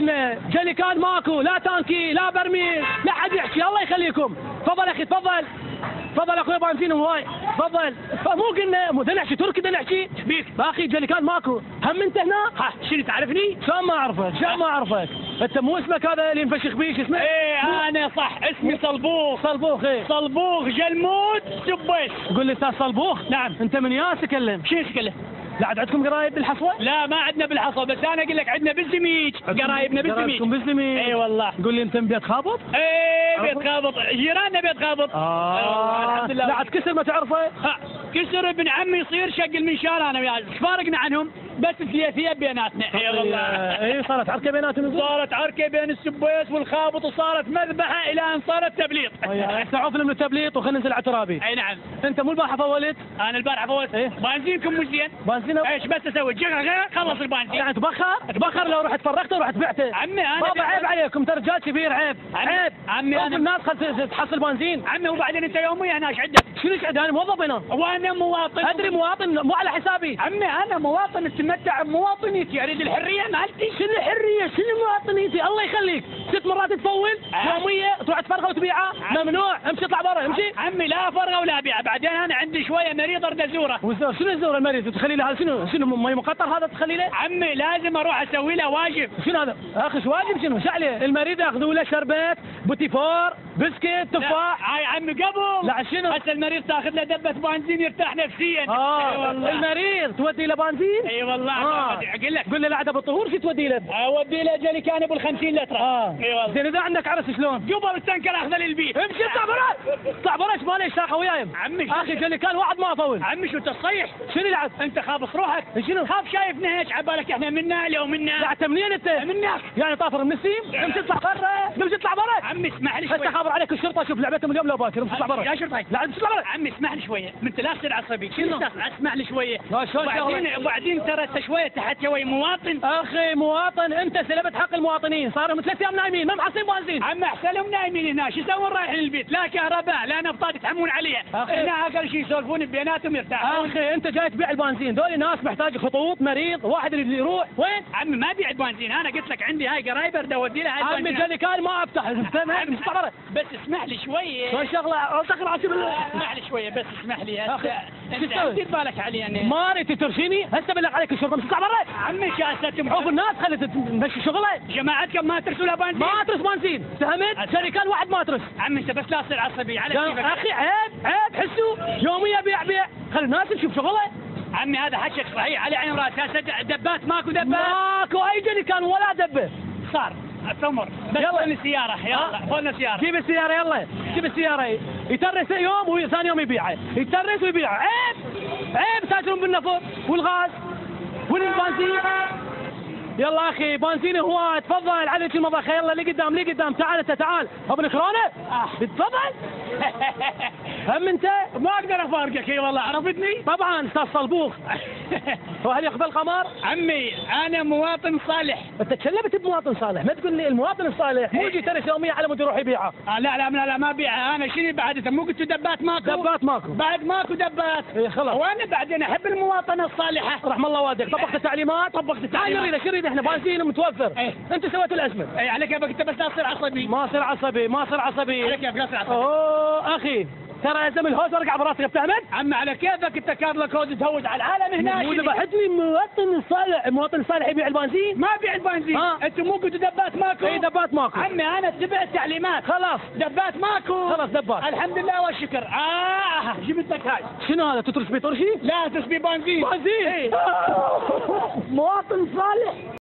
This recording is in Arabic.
احنا جليكان ماكو، لا تانكي لا برميل، لا حد يحكي. الله يخليكم. تفضل اخي تفضل. تفضل اخوي بنزين هواي. تفضل. مو قلنا مو نحكي تركي نحكي بيك باقي جليكان ماكو. هم انت هنا؟ ها شنو تعرفني؟ شلون ما اعرفك؟ شلون ما اعرفك؟ انت مو اسمك هذا اللي مفشخ بيك اسمه؟ ايه انا صح اسمي صلبوخ. صلبوخ. ايه صلبوخ جلمود سبيس. قول لي استاذ صلبوخ. نعم. انت من ياس تكلم؟ شنو تكلم؟ لا عندكم قرايب بالحصوه؟ لا ما عندنا بالحصى، بس انا اقول لك عندنا بالزميج، قرايبنا بالزميج. قرايبكم بالزميج؟ اي والله. قول لي انت من بيت خابط؟ ايه بيت خابط، جيراننا بيت خابط. الحمد لله. لا عاد كسر ما تعرفه؟ كسر ابن عمي يصير شق المنشار انا وياه، فارقنا عنهم بس ثلاثيه بيناتنا. اي والله. اي صارت عركه بيناتهم. صارت عركه بين السبيس والخابط وصارت مذبحه الى ان صارت تبليط. تعرفنا من التبليط وخلينا ننزل على ترابي. اي نعم. انت مو البارحه فولت؟ انا البارحه فولت. ايه؟ بنزينكم مش زين. بنزين ايش بس اسوي؟ خلص البنزين. يعني تبخر لو رحت فرقته ورحت بعته. عمي انا بابا عيب عليكم، انت رجال كبير. عيب عيب. عمي انا الناس خل تحصل بنزين. عمي وبعدين انت يوميا هنا ايش عندك؟ شنو ايش عندي؟ انا موظف هنا. وانا مواطن. ادري مواطن مو على حسابي. عمي انا مواطن اتمتع بمواطنيتي، اريد الحريه مالتي. شنو الحريه؟ شنو مواطنيتي؟ الله يخليك 6 مرات تفول يوميه تروح تفرغه وتبيعه. ممنوع. امشي اطلع برا امشي. عمي لا فرغه ولا بيعه، بعدين انا عندي شويه مريض اريد ازوره. شنو الزور المريض تخلي له؟ شنو مي مقطر هذا تخلي له؟ عمي لازم اروح اسوي له واجب. شنو هذا؟ اخي ايش واجب شنو؟ ايش عليه؟ المريض ياخذوا له شربات بوتي فور بسكت تفاح. هاي عمي قبل. لا شنو؟ هسه المريض تاخذ له دبه بنزين يرتاح نفسيا. اي والله. المريض تودي له بنزين؟ اي والله. اقول لك قول له لا عاد بالطهور شو تودي له؟ اودي له جليكان ابو 50 لتر. اي والله. زين اذا عندك عرس شلون؟ قبل التنكر اخذه للبيت. امشي اطلع برا. اطلع برا. ايش مالي اشتاقه وياي؟ عمي اخي جليكان واحد ما افول. عمي شو تصيح؟ شنو العب؟ انت خابص روحك. شنو؟ خاف شايفنا هيك عبالك احنا منا لو منا. لا انت منين انت؟ منك. يعني طافر من السيم؟ امشي اطلع برا. امشي اطلع برا. عمي اسمح لي شوي. هسه خابر عليك الشرطه. شوف لعبتهم اليوم لو باكر. امشي اطلع برا. يا شرطي. لا امشي اطلع برا. عمي اسمح لي شويه، انت لا تصير عصبي. شنو؟ اسمح لي شويه. وبعدين ترى انت شويه تحت شوي مواطن. اخي مواطن. انت سلبت حق المواطنين. صاروا 3 ايام نايمين ما محصلين بنزين. عمي احسنهم نايمين هنا، شو يسوون رايحين البيت؟ لا كهرباء لا نفطات يتحمون عليها. هنا اقل شيء يسولفون بيناتهم يرتاحون. اخي انت جاي تبيع البنزين، دول ناس محتاج خطوط مريض واحد اللي يروح وين؟ عمي ما بيع البنزين، انا قلت لك عندي هاي قرايب اريد اودي لها هاي البنزين. عمي جليكان ما افتح. بس اسمح لي شويه. شو الشغله؟ التقي راسي اسمح لي شويه بس اسمح لي. اخي انت دير بالك علي يعني. ما اريد ترشيني. هسه بلغ عليك الشرطه. اطلع برا. عمي شاستم. شوف الناس خلت تمشي شغله. جماعتكم ما ترسوا له بنزين. ما ترس بنزين. فهمت؟ جليكان واحد ما ترس. عمي انت بس لا تصير عصبي على كيفك. اخي عيب حسوا يوميا بيع. خلي الناس تشوف شغله. عمي هذا حكيك صحيح على عين راس. هسه دبات ماكو دبات. ماكو اي جليكان ولا دبه صار. ثمر بس يلا سيارة. يلا خذنا سيارة. جيب السيارة. يلا جيب السيارة. يترس يوم وثاني يوم يبيعه. يترس ويبيعه. عيب تاجرون بالنفط والغاز والبنزين. يلا اخي بنزين هو. تفضل على المضخه. يلا لي قدام. تعال انت تعال. ابن كورونا. تفضل. هم انت ما اقدر افارقك. اي والله عرفتني. طبعا استاذ صلبوخ. وهل يقبل قمر؟ عمي انا مواطن صالح. انت تكلمت بمواطن صالح، ما تقول لي المواطن الصالح مو يجي ترس يوميا على مود يروح يبيعها. لا ما بيعها انا. شنو بعد؟ مو قلت دبات ماكو. بعد ماكو دبات. اي خلاص. وانا بعدين احب المواطنه الصالحه. رحم الله والديك. طبقت التعليمات. شو نريد احنا بنزين متوفر. انت سويت الازمه. على كيفك انت بس لا تصير عصبي. ما صير عصبي. على كيفك لا تصير عصبي. اوه اخي ترى يلزم الهوز ارجع براسك. بتعمل؟ عمي على كيفك انت كارلك هوز تهوز على العالم هنا. مو ذبحتني المواطن الصالح يبيع البنزين. ما بيع البنزين. انت مو قلت دبات ماكو. اي دبات ماكو. عمي انا اتبع التعليمات. خلاص دبات ماكو. خلاص دبات. الحمد لله والشكر. جبت لك هاي. شنو هذا؟ تترش بيطرشي؟ لا ترش بنزين. مواطن صالح.